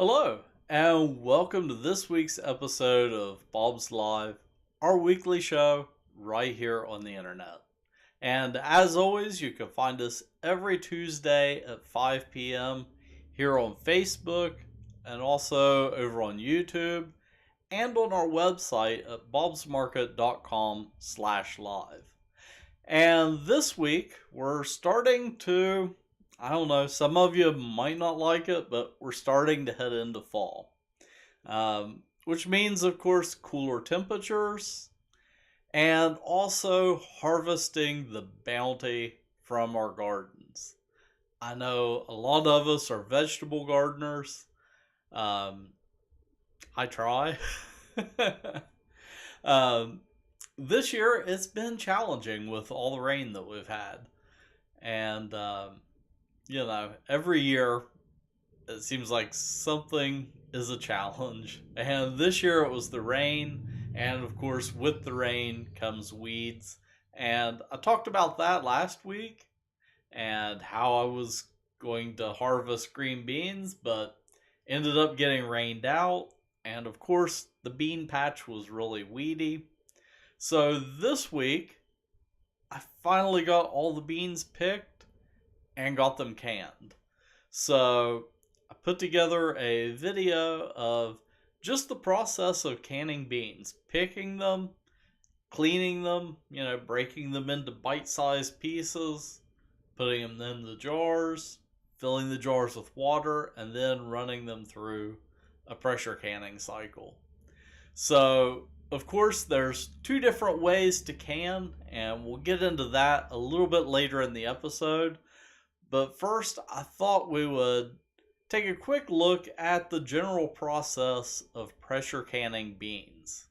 Hello, and welcome to this week's episode of Bob's Live, our weekly show right here on the internet. And as always, you can find us every Tuesday at 5 p.m. here on Facebook and also over on YouTube and on our website at bobsmarket.com/live. And this week, we're starting to, I don't know, some of you might not like it, but we're starting to head into fall. Which means, of course, cooler temperatures and also harvesting the bounty from our gardens. I know a lot of us are vegetable gardeners. Um, I try. um, this year it's been challenging with all the rain that we've had. And, every year it seems like something is a challenge. And this year it was the rain. And of course, with the rain comes weeds. And I talked about that last week and how I was going to harvest green beans, but ended up getting rained out. And of course, the bean patch was really weedy. So this week, I finally got all the beans picked and got them canned. So I put together a video of just the process of canning beans, picking them, cleaning them, breaking them into bite-sized pieces, putting them in the jars, filling the jars with water, and then running them through a pressure canning cycle. So, of course, there's two different ways to can, and we'll get into that a little bit later in the episode. But first, I thought we would take a quick look at the general process of pressure canning beans.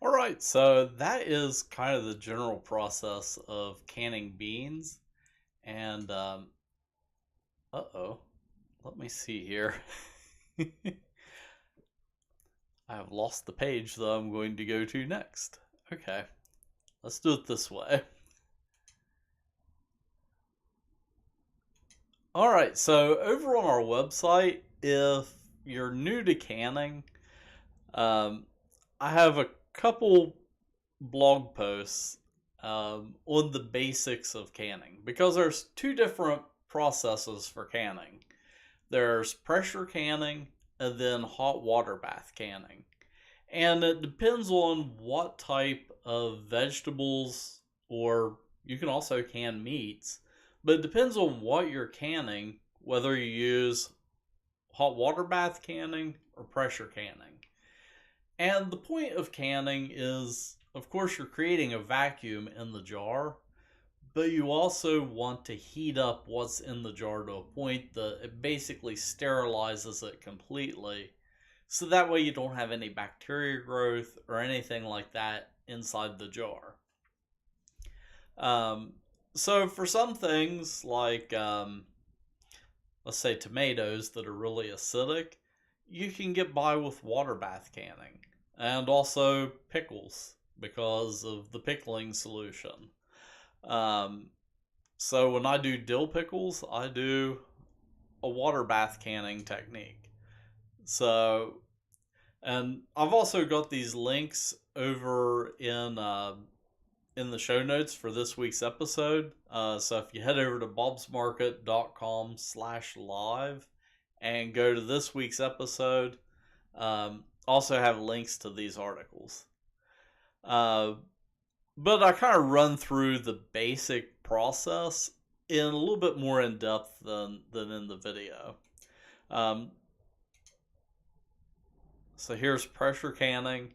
All right, so that is kind of the general process of canning beans. And, uh-oh, let me see here. I have lost the page that I'm going to go to next. Okay, let's do it this way. All right, so over on our website, if you're new to canning, um, I have a couple blog posts on the basics of canning because there's two different processes for canning. There's pressure canning and then hot water bath canning. And it depends on what type of vegetables, or you can also can meats, but it depends on what you're canning, whether you use hot water bath canning or pressure canning. And the point of canning is, of course, you're creating a vacuum in the jar, but you also want to heat up what's in the jar to a point that it basically sterilizes it completely. So that way you don't have any bacteria growth or anything like that inside the jar. Um, so for some things, like let's say tomatoes that are really acidic, you can get by with water bath canning. And also pickles because of the pickling solution. Um, so when I do dill pickles, I do a water bath canning technique. So, and I've also got these links over in the show notes for this week's episode. So if you head over to bobsmarket.com/live and go to this week's episode, also have links to these articles. But I kind of run through the basic process in a little bit more in depth than in the video. Um, so here's pressure canning.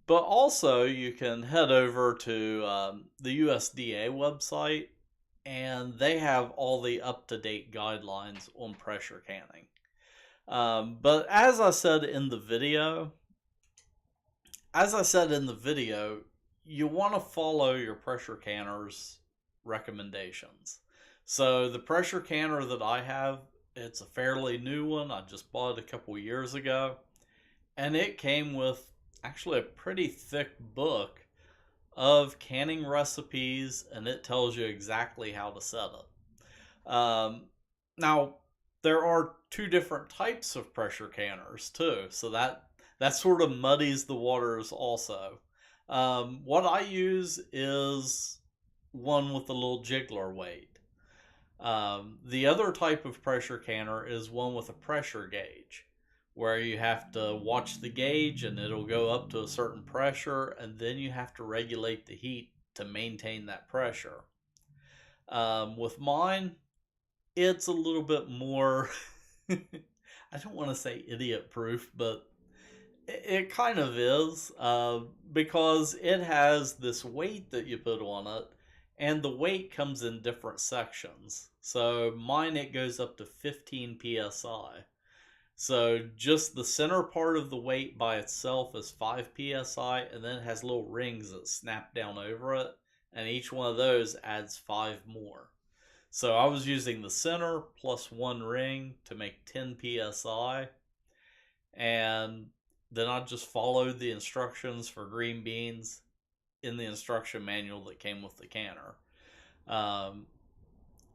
But also, you can head over to the USDA website, and they have all the up-to-date guidelines on pressure canning. But as I said in the video, you want to follow your pressure canner's recommendations. So the pressure canner that I have, it's a fairly new one. I just bought it a couple years ago, and it came with actually a pretty thick book of canning recipes, and it tells you exactly how to set it. Now, there are two different types of pressure canners too, so that sort of muddies the waters also. What I use is one with a little jiggler weight. The other type of pressure canner is one with a pressure gauge, where you have to watch the gauge and it'll go up to a certain pressure, and then you have to regulate the heat to maintain that pressure. With mine, it's a little bit more, I don't want to say idiot proof, but it kind of is, because it has this weight that you put on it, and the weight comes in different sections. So mine, it goes up to 15 psi. So just the center part of the weight by itself is 5 psi, and then it has little rings that snap down over it, and each one of those adds 5 more. So I was using the center plus one ring to make 10 psi, and then I just followed the instructions for green beans in the instruction manual that came with the canner.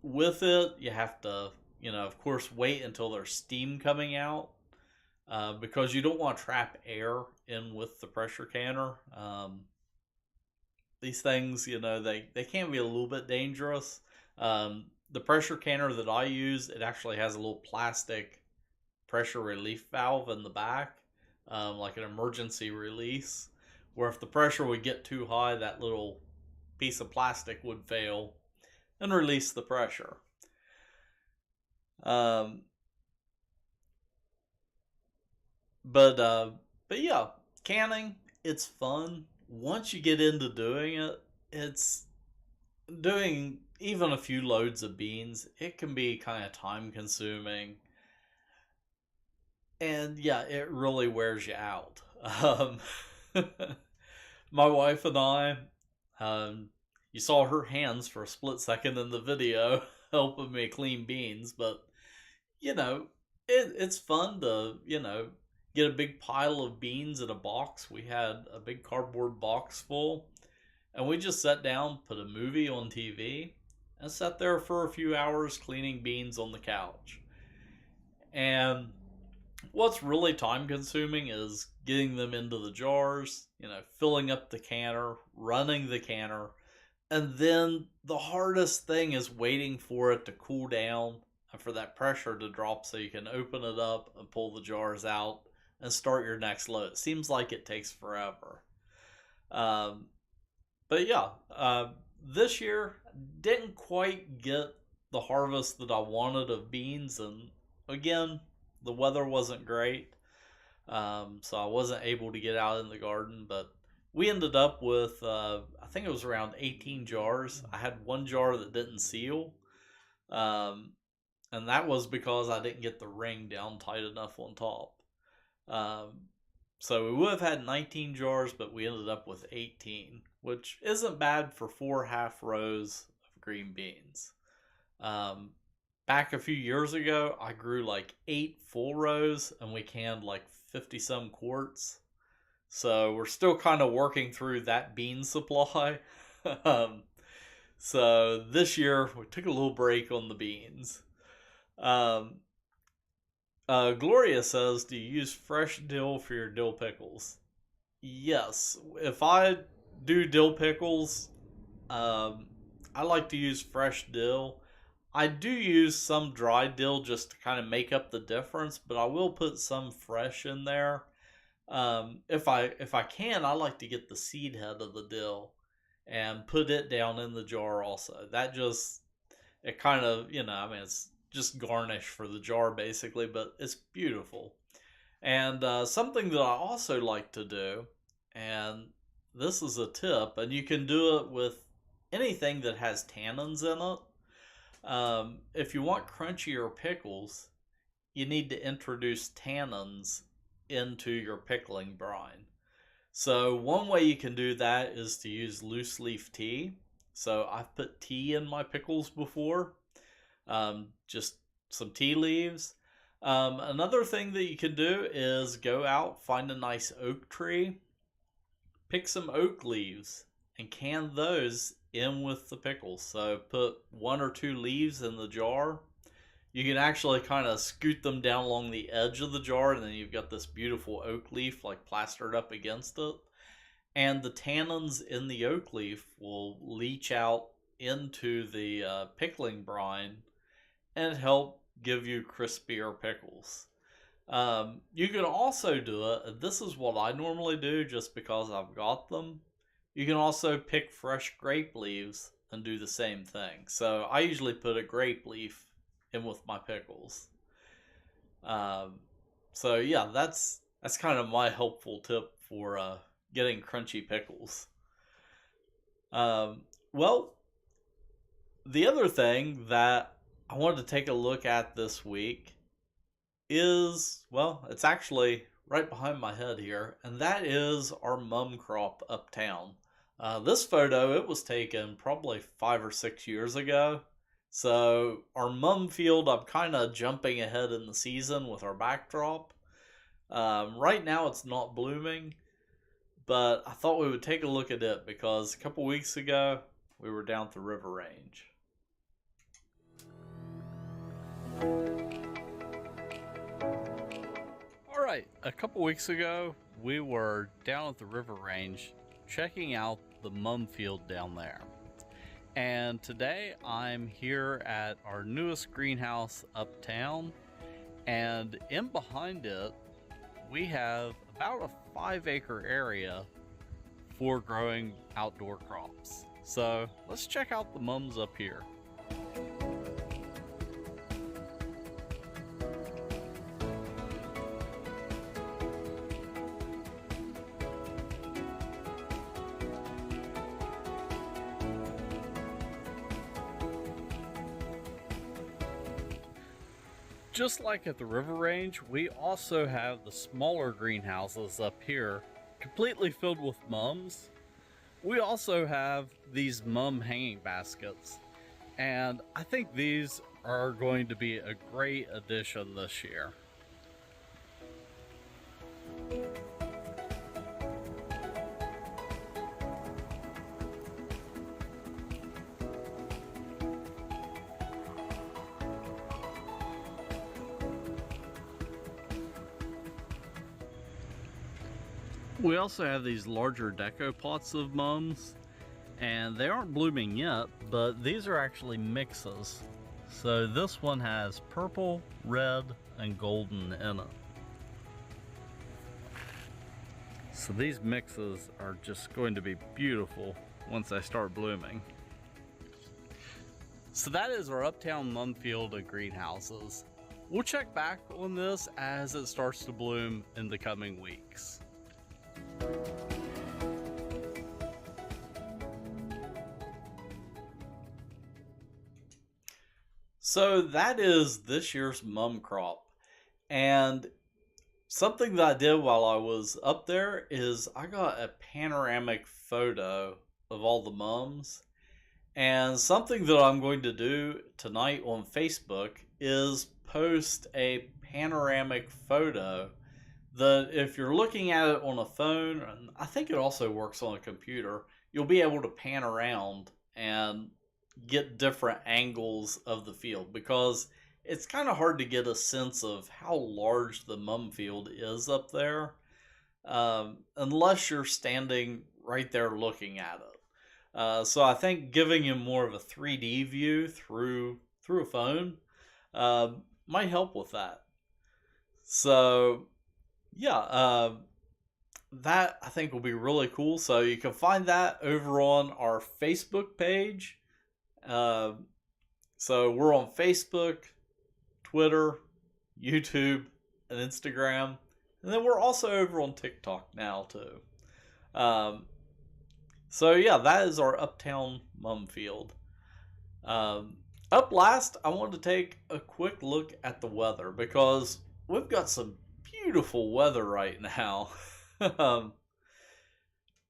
With it, you have to, of course, wait until there's steam coming out, because you don't want to trap air in with the pressure canner. These things, they can be a little bit dangerous. The pressure canner that I use, it actually has a little plastic pressure relief valve in the back, like an emergency release, where if the pressure would get too high, that little piece of plastic would fail and release the pressure. But yeah, canning, it's fun. Once you get into doing it, it's doing even a few loads of beans. It can be kind of time consuming. And yeah, it really wears you out. Um, My wife and I, um, you saw her hands for a split second in the video helping me clean beans, but you know, it's fun to, get a big pile of beans in a box. We had a big cardboard box full, and we just sat down, put a movie on TV, and sat there for a few hours cleaning beans on the couch. And what's really time consuming is getting them into the jars, filling up the canner, running the canner, and then the hardest thing is waiting for it to cool down and for that pressure to drop so you can open it up and pull the jars out and start your next load. It seems like it takes forever. Um, but yeah, this year didn't quite get the harvest that I wanted of beans, and again, the weather wasn't great, so I wasn't able to get out in the garden. But we ended up with, I think it was around 18 jars. I had one jar that didn't seal, um, and that was because I didn't get the ring down tight enough on top. Um, so we would have had 19 jars, but we ended up with 18, which isn't bad for 4 half rows of green beans. Um, Back a few years ago, I grew like 8 full rows and we canned like 50 some quarts. So we're still kind of working through that bean supply. um, so this year we took a little break on the beans. Um, Gloria says, do you use fresh dill for your dill pickles? Yes. If I do dill pickles, um, I like to use fresh dill. I do use some dry dill just to kind of make up the difference, but I will put some fresh in there. If I can, I like to get the seed head of the dill and put it down in the jar also. That just, it kind of, it's just garnish for the jar basically, but it's beautiful. And something that I also like to do, and this is a tip, and you can do it with anything that has tannins in it. If you want crunchier pickles, you need to introduce tannins into your pickling brine. So one way you can do that is to use loose leaf tea. So I've put tea in my pickles before, just some tea leaves. Another thing that you can do is go out, find a nice oak tree, pick some oak leaves, and can those in with the pickles. So put 1 or 2 leaves in the jar. You can actually kind of scoot them down along the edge of the jar, and then you've got this beautiful oak leaf like plastered up against it. And the tannins in the oak leaf will leach out into the pickling brine and help give you crispier pickles. You can also do it, and this is what I normally do just because I've got them. You can also pick fresh grape leaves and do the same thing. So I usually put a grape leaf in with my pickles. So yeah, that's kind of my helpful tip for getting crunchy pickles. Well, the other thing that I wanted to take a look at this week is, well, it's actually right behind my head here, and that is our mum crop uptown. This photo, it was taken probably 5 or 6 years ago. So our mum field, I'm kind of jumping ahead in the season with our backdrop. Right now it's not blooming, but I thought we would take a look at it because a couple weeks ago we were down at the river range. Alright, a couple weeks ago we were down at the river range checking out the mum field down there. And today I'm here at our newest greenhouse uptown, and in behind it we have about a 5-acre area for growing outdoor crops. So let's check out the mums up here. Just like at the river range, we also have the smaller greenhouses up here completely filled with mums. We also have these mum hanging baskets, and I think these are going to be a great addition this year. We also have these larger deco pots of mums, and they aren't blooming yet, but these are actually mixes. So this one has purple, red, and golden in it. So these mixes are just going to be beautiful once they start blooming. So that is our uptown mum field of greenhouses. We'll check back on this as it starts to bloom in the coming weeks. So that is this year's mum crop. And something that I did while I was up there is I got a panoramic photo of all the mums. And something that I'm going to do tonight on Facebook is post a panoramic photo that if you're looking at it on a phone, and I think it also works on a computer, you'll be able to pan around and get different angles of the field, because it's kind of hard to get a sense of how large the mum field is up there unless you're standing right there looking at it. So I think giving you more of a 3D view through a phone might help with that. So yeah, that I think will be really cool. So you can find that over on our Facebook page. So we're on Facebook, Twitter, YouTube, and Instagram. And then we're also over on TikTok now too. So yeah, that is our uptown mum field. Up last, I wanted to take a quick look at the weather because we've got some beautiful weather right now.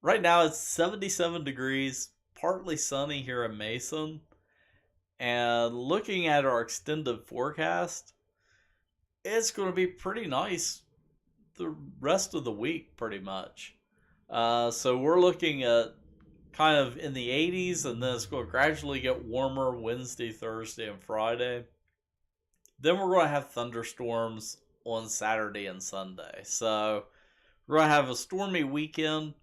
Right now it's 77 degrees, partly sunny here in Mason. And looking at our extended forecast, it's going to be pretty nice the rest of the week, pretty much. So we're looking at kind of in the 80s, and then it's going to gradually get warmer Wednesday, Thursday, and Friday. Then we're going to have thunderstorms on Saturday and Sunday. So we're going to have a stormy weekend,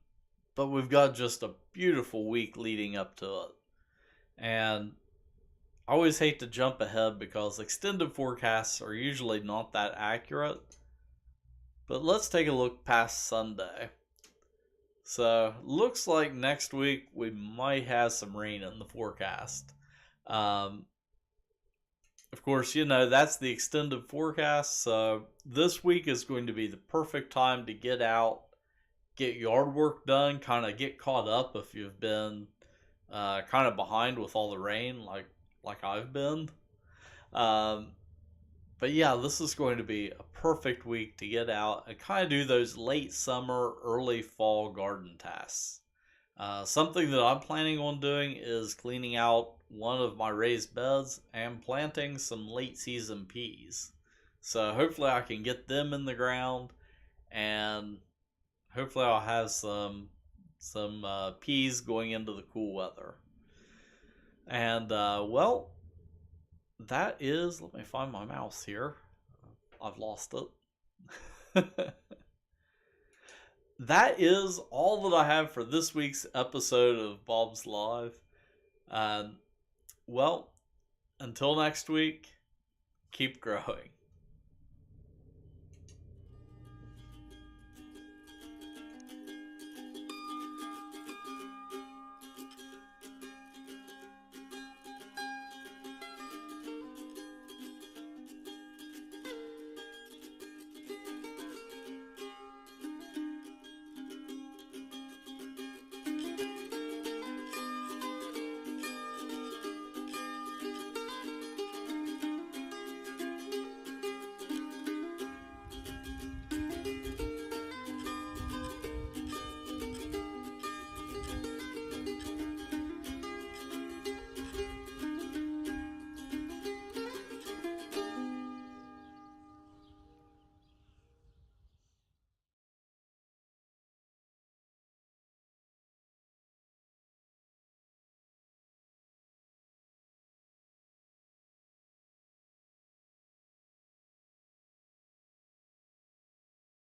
but we've got just a beautiful week leading up to it. And I always hate to jump ahead because extended forecasts are usually not that accurate. But let's take a look past Sunday. So, looks like next week we might have some rain in the forecast. Of course, you know, that's the extended forecast. So, this week is going to be the perfect time to get out, get yard work done, kind of get caught up if you've been kind of behind with all the rain, like I've been. But yeah, this is going to be a perfect week to get out and kind of do those late summer, early fall garden tasks. Something that I'm planning on doing is cleaning out one of my raised beds and planting some late season peas. So hopefully I can get them in the ground, and hopefully I'll have some peas going into the cool weather. And well, that is, let me find my mouse here. I've lost it. That is all that I have for this week's episode of Bob's Live. Well, until next week, keep growing.